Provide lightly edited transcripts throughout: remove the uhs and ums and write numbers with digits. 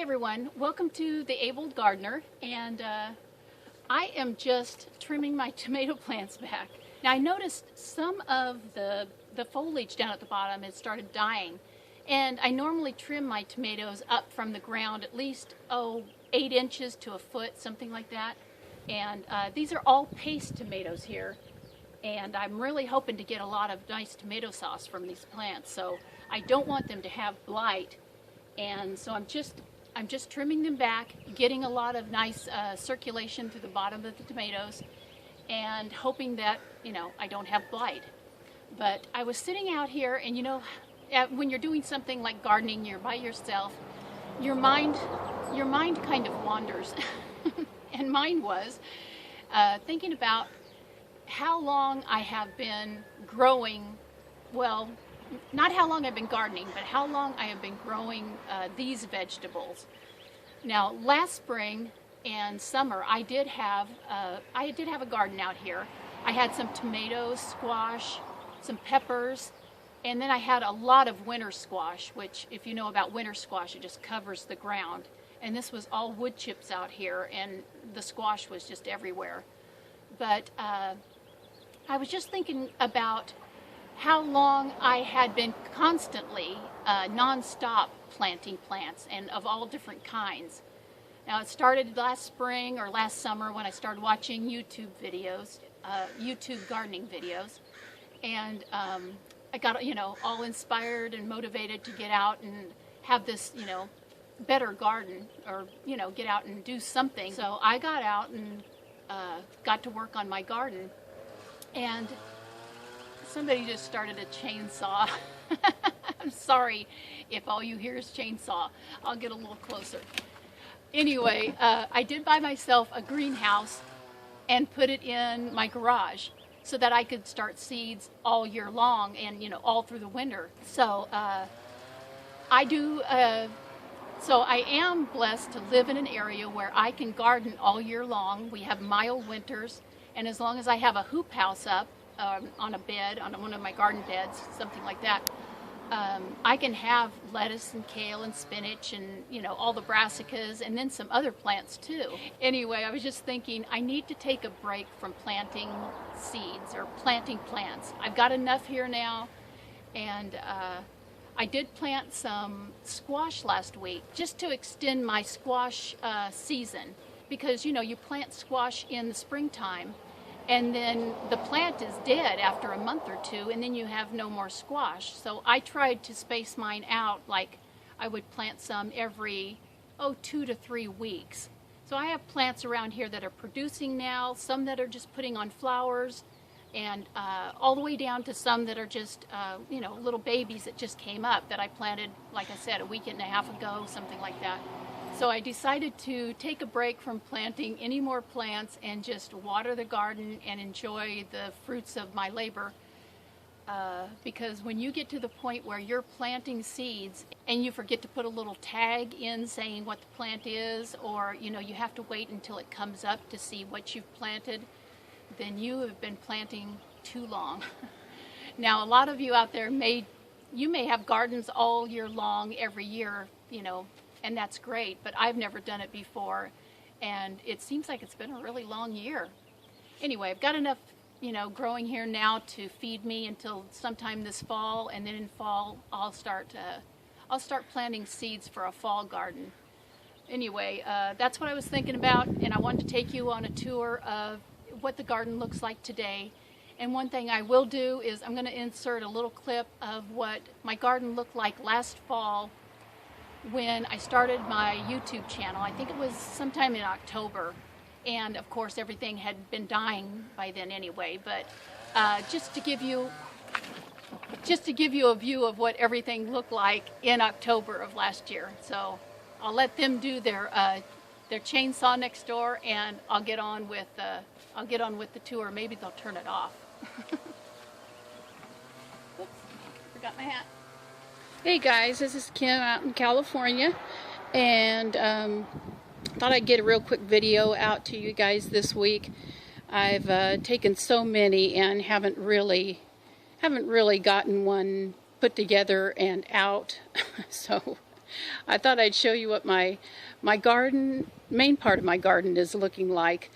everyone, welcome to The Abled Gardener, and I am just trimming my tomato plants back. Now I noticed some of the foliage down at the bottom had started dying, and I normally trim my tomatoes up from the ground at least 8 inches to a foot, something like that. And these are all paste tomatoes here, and I'm really hoping to get a lot of nice tomato sauce from these plants, so I don't want them to have blight. And so I'm just trimming them back, getting a lot of nice circulation through the bottom of the tomatoes, and hoping that, I don't have blight. But I was sitting out here, and when you're doing something like gardening, you're by yourself, your mind kind of wanders. And mine was thinking about how long I have been growing, well, not how long I've been gardening, but how long I have been growing these vegetables. Now, last spring and summer, I did have a garden out here. I had some tomatoes, squash, some peppers, and then I had a lot of winter squash, which, if you know about winter squash, it just covers the ground. And this was all wood chips out here, and the squash was just everywhere. But I was just thinking about how long I had been constantly, non-stop planting plants, and of all different kinds. Now, it started last spring or last summer when I started watching YouTube videos, YouTube gardening videos, and I got, all inspired and motivated to get out and have this, better garden, or, get out and do something. So I got out and got to work on my garden, and somebody just started a chainsaw. I'm sorry if all you hear is chainsaw. I'll get a little closer. Anyway, I did buy myself a greenhouse and put it in my garage so that I could start seeds all year long and, all through the winter. So So I am blessed to live in an area where I can garden all year long. We have mild winters, and as long as I have a hoop house up, on a bed, on one of my garden beds, something like that, I can have lettuce and kale and spinach and, all the brassicas, and then some other plants too. Anyway, I was just thinking I need to take a break from planting seeds or planting plants. I've got enough here now, and I did plant some squash last week just to extend my squash season, because, you plant squash in the springtime, and then the plant is dead after a month or two, and then you have no more squash. So I tried to space mine out, like I would plant some every 2 to 3 weeks. So I have plants around here that are producing now, some that are just putting on flowers, and all the way down to some that are just little babies that just came up that I planted, like I said, a week and a half ago, something like that. So I decided to take a break from planting any more plants and just water the garden and enjoy the fruits of my labor. Because when you get to the point where you're planting seeds and you forget to put a little tag in saying what the plant is, or you have to wait until it comes up to see what you've planted, then you have been planting too long. Now, a lot of you out there may have gardens all year long, every year, and that's great, but I've never done it before, and it seems like it's been a really long year. Anyway, I've got enough, growing here now to feed me until sometime this fall, and then in fall I'll start planting seeds for a fall garden. Anyway, that's what I was thinking about, and I wanted to take you on a tour of what the garden looks like today. And one thing I will do is I'm going to insert a little clip of what my garden looked like last fall when I started my YouTube channel. I think it was sometime in October, and of course everything had been dying by then anyway, but just to give you a view of what everything looked like in October of last year. So I'll let them do their chainsaw next door, and I'll get on with the tour. Maybe they'll turn it off. Oops, forgot my hat. Hey guys, this is Kim out in California, and thought I'd get a real quick video out to you guys this week. I've taken so many and haven't really gotten one put together and out. So I thought I'd show you what my garden, main part of my garden is looking like.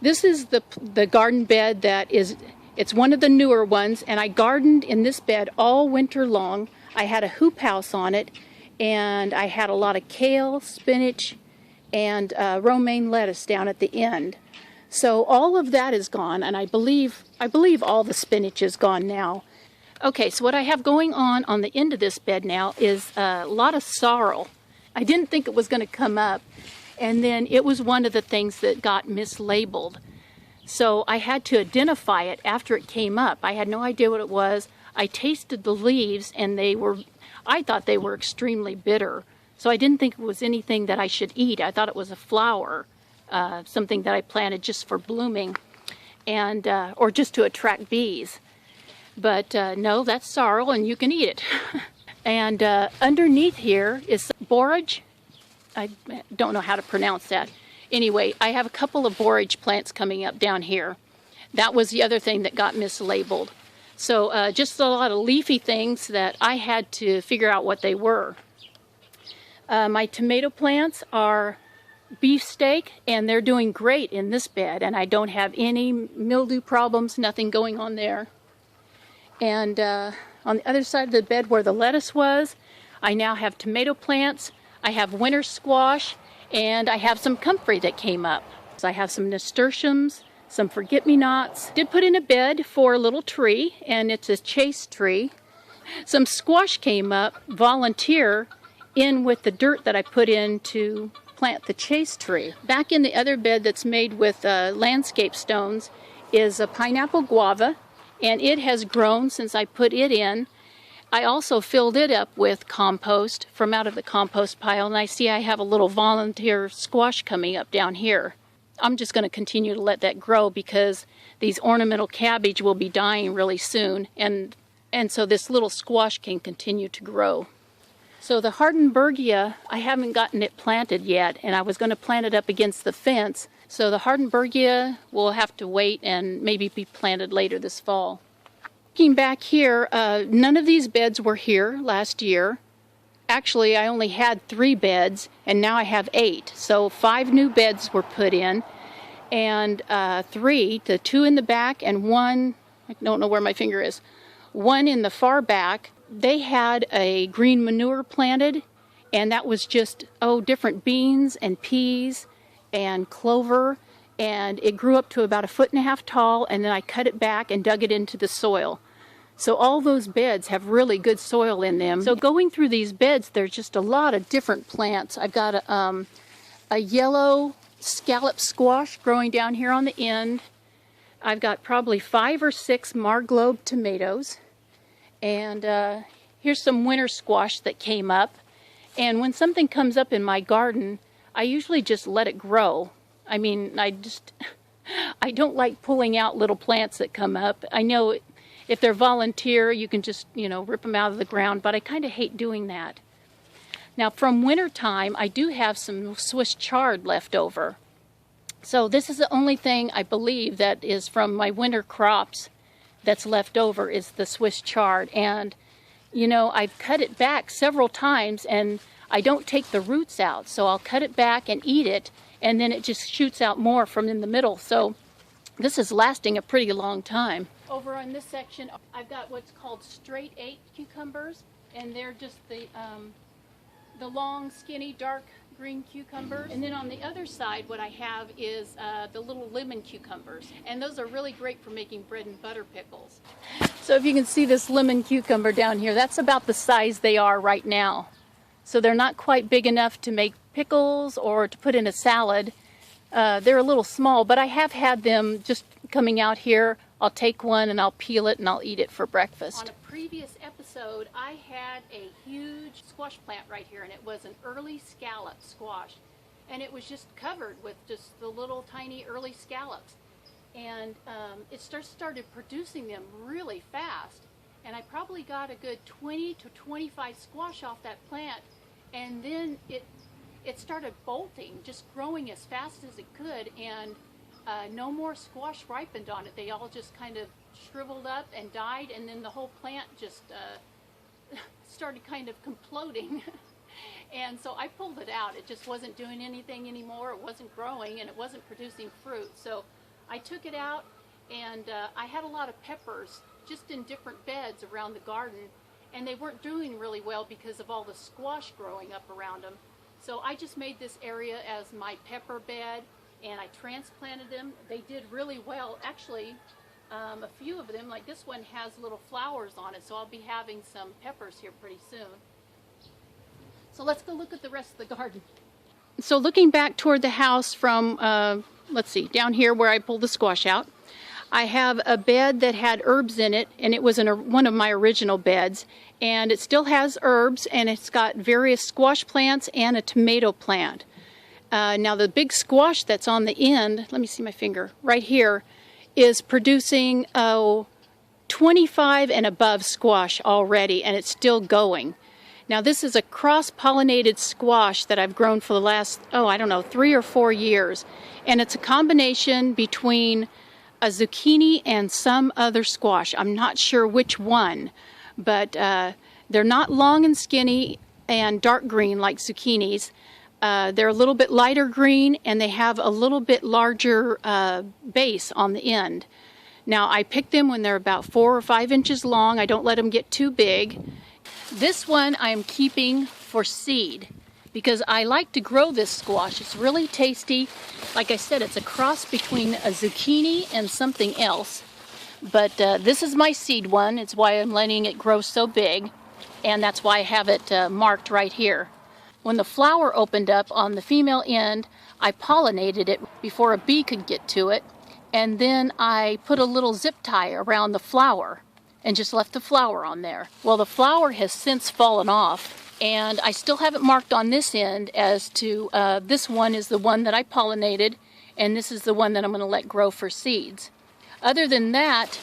This is the garden bed that is, it's one of the newer ones, and I gardened in this bed all winter long. I had a hoop house on it, and I had a lot of kale, spinach, and romaine lettuce down at the end. So all of that is gone, and I believe all the spinach is gone now. Okay, so what I have going on the end of this bed now is a lot of sorrel. I didn't think it was going to come up, and then it was one of the things that got mislabeled. So I had to identify it after it came up. I had no idea what it was. I tasted the leaves, and I thought they were extremely bitter. So I didn't think it was anything that I should eat. I thought it was a flower, something that I planted just for blooming, and or just to attract bees. But no, that's sorrel, and you can eat it. And underneath here is borage. I don't know how to pronounce that. Anyway, I have a couple of borage plants coming up down here. That was the other thing that got mislabeled. So just a lot of leafy things that I had to figure out what they were. My tomato plants are beefsteak, and they're doing great in this bed, and I don't have any mildew problems, nothing going on there. And on the other side of the bed where the lettuce was, I now have tomato plants, I have winter squash, and I have some comfrey that came up. So I have some nasturtiums, some forget-me-nots. Did put in a bed for a little tree, and it's a chase tree. Some squash came up, volunteer, in with the dirt that I put in to plant the chase tree. Back in the other bed that's made with landscape stones is a pineapple guava, and it has grown since I put it in. I also filled it up with compost from out of the compost pile, and I see I have a little volunteer squash coming up down here. I'm just going to continue to let that grow because these ornamental cabbage will be dying really soon, and so this little squash can continue to grow. So the Hardenbergia, I haven't gotten it planted yet, and I was going to plant it up against the fence. So the Hardenbergia will have to wait and maybe be planted later this fall. Looking back here, none of these beds were here last year. Actually, I only had 3 beds, and now I have 8. So 5 new beds were put in, and 3, the 2 in the back and 1, I don't know where my finger is, 1 in the far back. They had a green manure planted, and that was just, different beans and peas and clover, and it grew up to about 1.5 feet tall, and then I cut it back and dug it into the soil. So all those beds have really good soil in them. So going through these beds, there's just a lot of different plants. I've got a yellow scallop squash growing down here on the end. I've got probably 5 or 6 Marglobe tomatoes. And here's some winter squash that came up. And when something comes up in my garden, I usually just let it grow. I mean, I don't like pulling out little plants that come up. I know if they're volunteer, you can just, rip them out of the ground, but I kind of hate doing that. Now, from winter time, I do have some Swiss chard left over. So this is the only thing I believe that is from my winter crops that's left over is the Swiss chard. And, I've cut it back several times, and I don't take the roots out. So I'll cut it back and eat it, and then it just shoots out more from in the middle. So this is lasting a pretty long time. Over on this section, I've got what's called straight 8 cucumbers, and they're just the long, skinny, dark green cucumbers. And then on the other side, what I have is the little lemon cucumbers, and those are really great for making bread and butter pickles. So if you can see this lemon cucumber down here, that's about the size they are right now. So they're not quite big enough to make pickles or to put in a salad. They're a little small, but I have had them just coming out here. I'll take one and I'll peel it and I'll eat it for breakfast. On a previous episode, I had a huge squash plant right here, and it was an early scallop squash. And it was just covered with just the little tiny early scallops. And it started producing them really fast. And I probably got a good 20 to 25 squash off that plant. And then it started bolting, just growing as fast as it could, and no more squash ripened on it. They all just kind of shriveled up and died, and then the whole plant just started kind of imploding. And so I pulled it out. It just wasn't doing anything anymore. It wasn't growing and it wasn't producing fruit. So I took it out, and I had a lot of peppers just in different beds around the garden, and they weren't doing really well because of all the squash growing up around them. So I just made this area as my pepper bed, and I transplanted them. They did really well. Actually, a few of them, like this one, has little flowers on it, so I'll be having some peppers here pretty soon. So let's go look at the rest of the garden. So looking back toward the house from, let's see, down here where I pulled the squash out, I have a bed that had herbs in it, and it was in one of my original beds, and it still has herbs, and it's got various squash plants and a tomato plant. Now the big squash that's on the end, let me see my finger, right here, is producing 25 and above squash already, and it's still going. Now this is a cross-pollinated squash that I've grown for the last, I don't know, 3 or 4 years. And it's a combination between a zucchini and some other squash. I'm not sure which one, but they're not long and skinny and dark green like zucchinis. They're a little bit lighter green, and they have a little bit larger base on the end. Now I pick them when they're about 4 or 5 inches long. I don't let them get too big. This one I am keeping for seed because I like to grow this squash. It's really tasty. Like I said, it's a cross between a zucchini and something else. But this is my seed one. It's why I'm letting it grow so big. And that's why I have it marked right here. When the flower opened up on the female end, I pollinated it before a bee could get to it. And then I put a little zip tie around the flower and just left the flower on there. Well, the flower has since fallen off, and I still have it marked on this end as to this one is the one that I pollinated, and this is the one that I'm going to let grow for seeds. Other than that,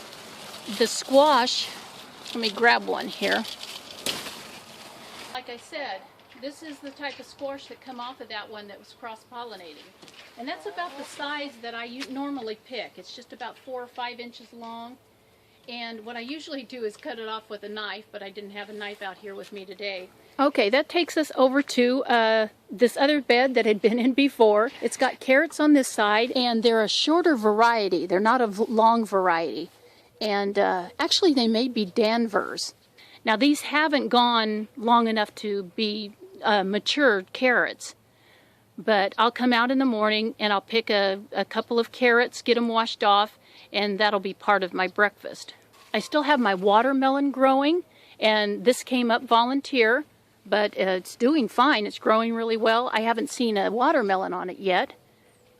the squash, let me grab one here. Like I said, this is the type of squash that come off of that one that was cross-pollinating. And that's about the size that I normally pick. It's just about 4 or 5 inches long. And what I usually do is cut it off with a knife, but I didn't have a knife out here with me today. Okay, that takes us over to this other bed that had been in before. It's got carrots on this side, and they're a shorter variety. They're not a long variety. And actually, they may be Danvers. Now, these haven't gone long enough to be matured carrots. But I'll come out in the morning, and I'll pick a couple of carrots, get them washed off, and that'll be part of my breakfast. I still have my watermelon growing, and this came up volunteer, but it's doing fine. It's growing really well. I haven't seen a watermelon on it yet.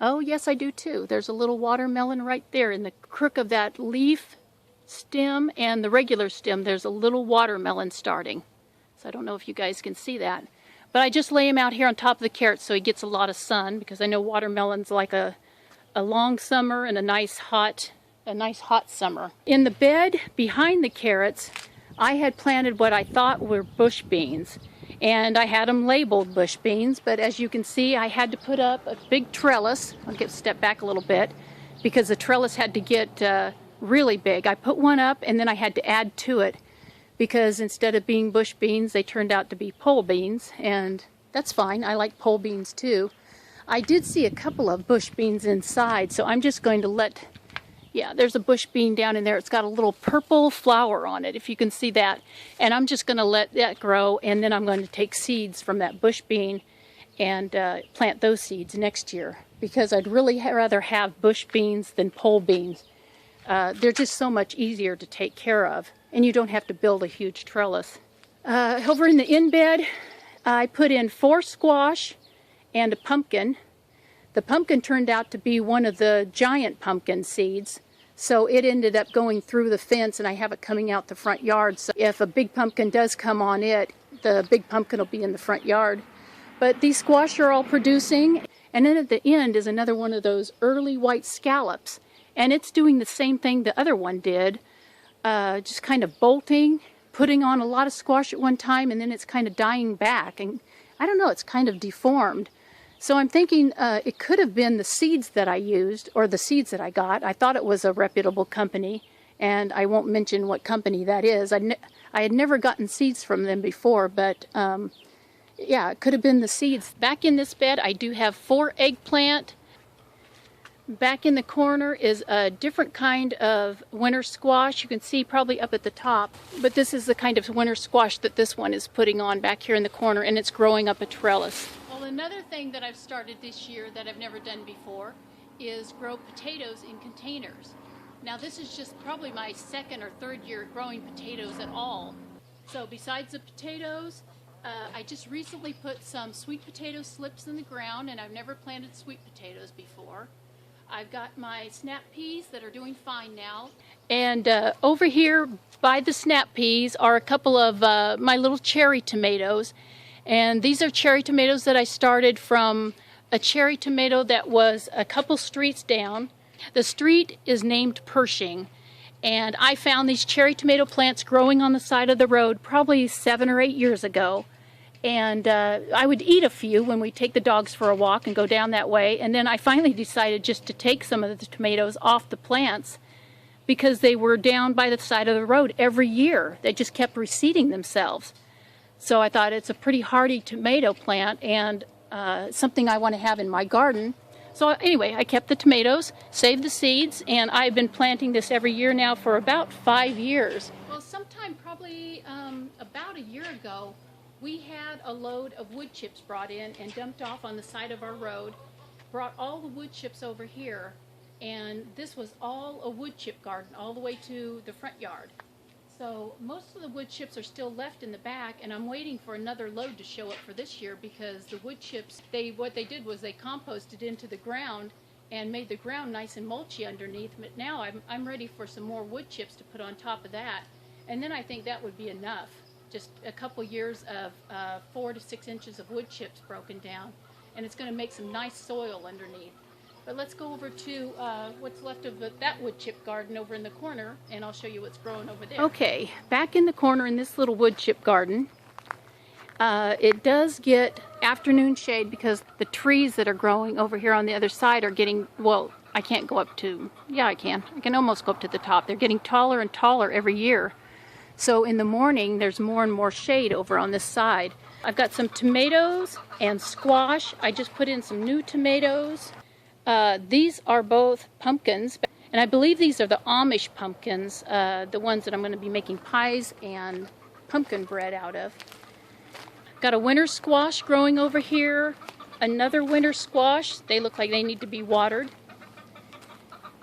Oh, yes, I do too. There's a little watermelon right there in the crook of that leaf stem and the regular stem. There's a little watermelon starting. So I don't know if you guys can see that. But I just lay him out here on top of the carrots so he gets a lot of sun, because I know watermelon's like a long summer and a nice hot summer. In the bed behind the carrots, I had planted what I thought were bush beans, and I had them labeled bush beans, but as you can see, I had to put up a big trellis. I'll step back a little bit because the trellis had to get really big. I put one up, and then I had to add to it because instead of being bush beans, they turned out to be pole beans, and that's fine. I like pole beans too. I did see a couple of bush beans inside, so I'm just going to let, yeah, there's a bush bean down in there. It's got a little purple flower on it, if you can see that. And I'm just going to let that grow, and then I'm going to take seeds from that bush bean and plant those seeds next year, because I'd really rather have bush beans than pole beans. They're just so much easier to take care of, and you don't have to build a huge trellis. Over in the in bed, I put in 4 squash and a pumpkin. The pumpkin turned out to be one of the giant pumpkin seeds, so it ended up going through the fence, and I have it coming out the front yard. So if a big pumpkin does come on it, the big pumpkin will be in the front yard. But these squash are all producing, and then at the end is another one of those early white scallops, and it's doing the same thing the other one did, just kind of bolting, putting on a lot of squash at one time, and then it's kind of dying back, and I don't know, it's kind of deformed. So I'm thinking it could have been the seeds that I used, or the seeds that I got. I thought it was a reputable company, and I won't mention what company that is. I had never gotten seeds from them before, but yeah, it could have been the seeds. Back in this bed, I do have 4 eggplant. Back in the corner is a different kind of winter squash. You can see probably up at the top, but this is the kind of winter squash that this one is putting on back here in the corner, and it's growing up a trellis. Well, another thing that I've started this year that I've never done before is grow potatoes in containers. Now this is just probably my 2nd or 3rd year growing potatoes at all. So besides the potatoes, I just recently put some sweet potato slips in the ground, and I've never planted sweet potatoes before. I've got my snap peas that are doing fine now. And over here by the snap peas are a couple of my little cherry tomatoes. And these are cherry tomatoes that I started from a cherry tomato that was a couple streets down. The street is named Pershing. And I found these cherry tomato plants growing on the side of the road probably 7 or 8 years ago. And I would eat a few when we take the dogs for a walk and go down that way. And then I finally decided just to take some of the tomatoes off the plants because they were down by the side of the road every year. They just kept reseeding themselves. So I thought it's a pretty hardy tomato plant and something I want to have in my garden. So anyway, I kept the tomatoes, saved the seeds, and I've been planting this every year now for about 5 years. Well, sometime probably about a year ago, we had a load of wood chips brought in and dumped off on the side of our road, brought all the wood chips over here, and this was all a wood chip garden all the way to the front yard. So most of the wood chips are still left in the back, and I'm waiting for another load to show up for this year because the wood chips, what they did was they composted into the ground and made the ground nice and mulchy underneath. But now I'm ready for some more wood chips to put on top of that, and then I think that would be enough. Just a couple years of 4 to 6 inches of wood chips broken down, and it's going to make some nice soil underneath. But let's go over to what's left of that wood chip garden over in the corner, and I'll show you what's growing over there. Okay, back in the corner in this little wood chip garden, it does get afternoon shade because the trees that are growing over here on the other side are getting, well, I can't go up to, yeah I can almost go up to the top. They're getting taller and taller every year. So in the morning, there's more and more shade over on this side. I've got some tomatoes and squash. I just put in some new tomatoes. These are both pumpkins, and I believe these are the Amish pumpkins, the ones that I'm going to be making pies and pumpkin bread out of. Got a winter squash growing over here. Another winter squash. They look like they need to be watered.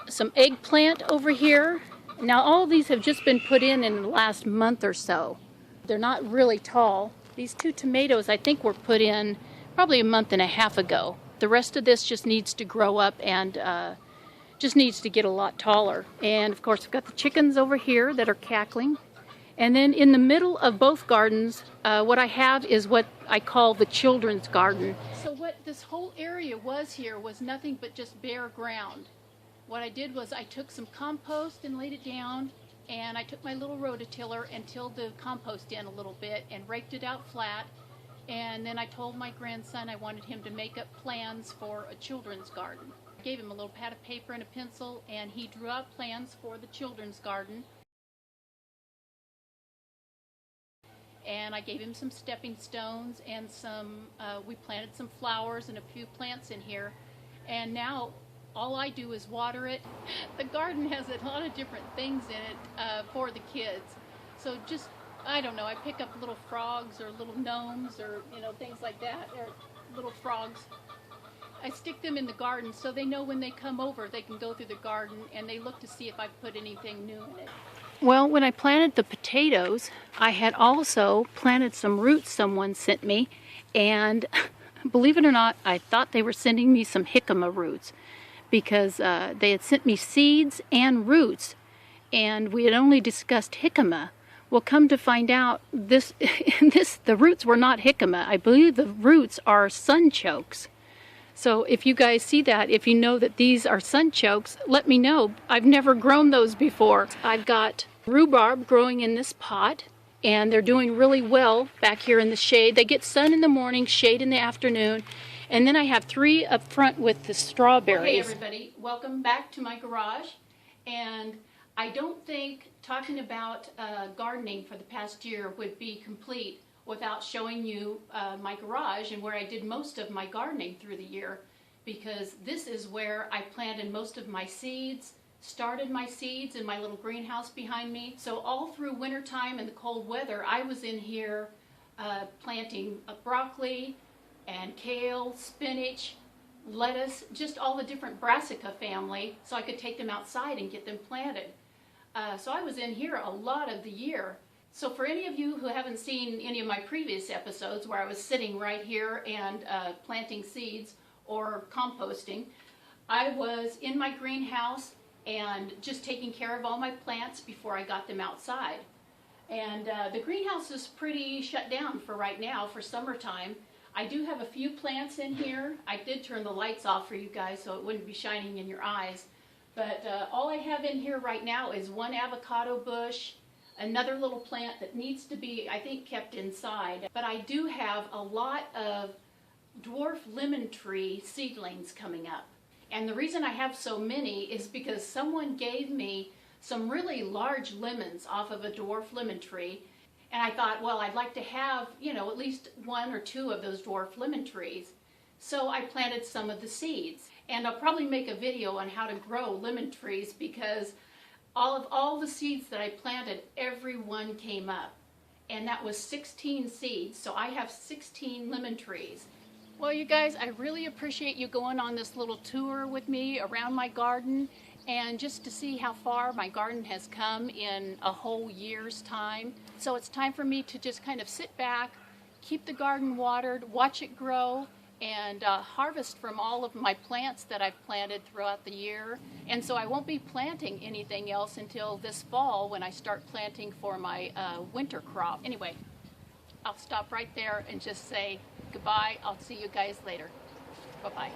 Some eggplant over here. Now all of these have just been put in the last month or so. They're not really tall. These 2 tomatoes I think were put in probably a month and a half ago. The rest of this just needs to grow up and just needs to get a lot taller. And of course I've got the chickens over here that are cackling. And then in the middle of both gardens, what I have is what I call the children's garden. So what this whole area was here was nothing but just bare ground. What I did was I took some compost and laid it down, and I took my little rototiller and tilled the compost in a little bit and raked it out flat. And then I told my grandson I wanted him to make up plans for a children's garden. I gave him a little pad of paper and a pencil, and he drew out plans for the children's garden. And I gave him some stepping stones and we planted some flowers and a few plants in here. And now all I do is water it. The garden has a lot of different things in it for the kids. So just, I don't know, I pick up little frogs or little gnomes or, things like that, or little frogs. I stick them in the garden so they know when they come over they can go through the garden and they look to see if I put anything new in it. Well, when I planted the potatoes, I had also planted some roots someone sent me, and believe it or not, I thought they were sending me some jicama roots, because they had sent me seeds and roots, and we had only discussed jicama. Well, come to find out, the roots were not jicama. I believe the roots are sunchokes. So if you guys see that, if you know that these are sunchokes, let me know. I've never grown those before. I've got rhubarb growing in this pot, and they're doing really well back here in the shade. They get sun in the morning, shade in the afternoon. And then I have 3 up front with the strawberries. Hey everybody, welcome back to my garage. And I don't think talking about gardening for the past year would be complete without showing you my garage and where I did most of my gardening through the year, because this is where I planted most of my seeds, started my seeds in my little greenhouse behind me. So all through wintertime and the cold weather, I was in here planting broccoli and kale, spinach, lettuce, just all the different brassica family, so I could take them outside and get them planted. So I was in here a lot of the year. So for any of you who haven't seen any of my previous episodes where I was sitting right here and planting seeds or composting, I was in my greenhouse and just taking care of all my plants before I got them outside. And the greenhouse is pretty shut down for right now, for summertime. I do have a few plants in here. I did turn the lights off for you guys so it wouldn't be shining in your eyes. But all I have in here right now is one avocado bush, another little plant that needs to be, I think, kept inside. But I do have a lot of dwarf lemon tree seedlings coming up. And the reason I have so many is because someone gave me some really large lemons off of a dwarf lemon tree. And I thought, well, I'd like to have, you know, at least 1 or 2 of those dwarf lemon trees. So I planted some of the seeds. And I'll probably make a video on how to grow lemon trees, because all the seeds that I planted, every one came up. And that was 16 seeds. So I have 16 lemon trees. Well, you guys, I really appreciate you going on this little tour with me around my garden, and just to see how far my garden has come in a whole year's time. So it's time for me to just kind of sit back, keep the garden watered, watch it grow, and harvest from all of my plants that I've planted throughout the year. And so I won't be planting anything else until this fall, when I start planting for my winter crop. Anyway, I'll stop right there and just say goodbye. I'll see you guys later. Bye-bye.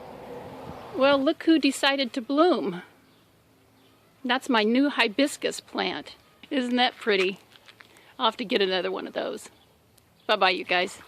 Well, look who decided to bloom. That's my new hibiscus plant. Isn't that pretty? I'll have to get another one of those. Bye-bye, you guys.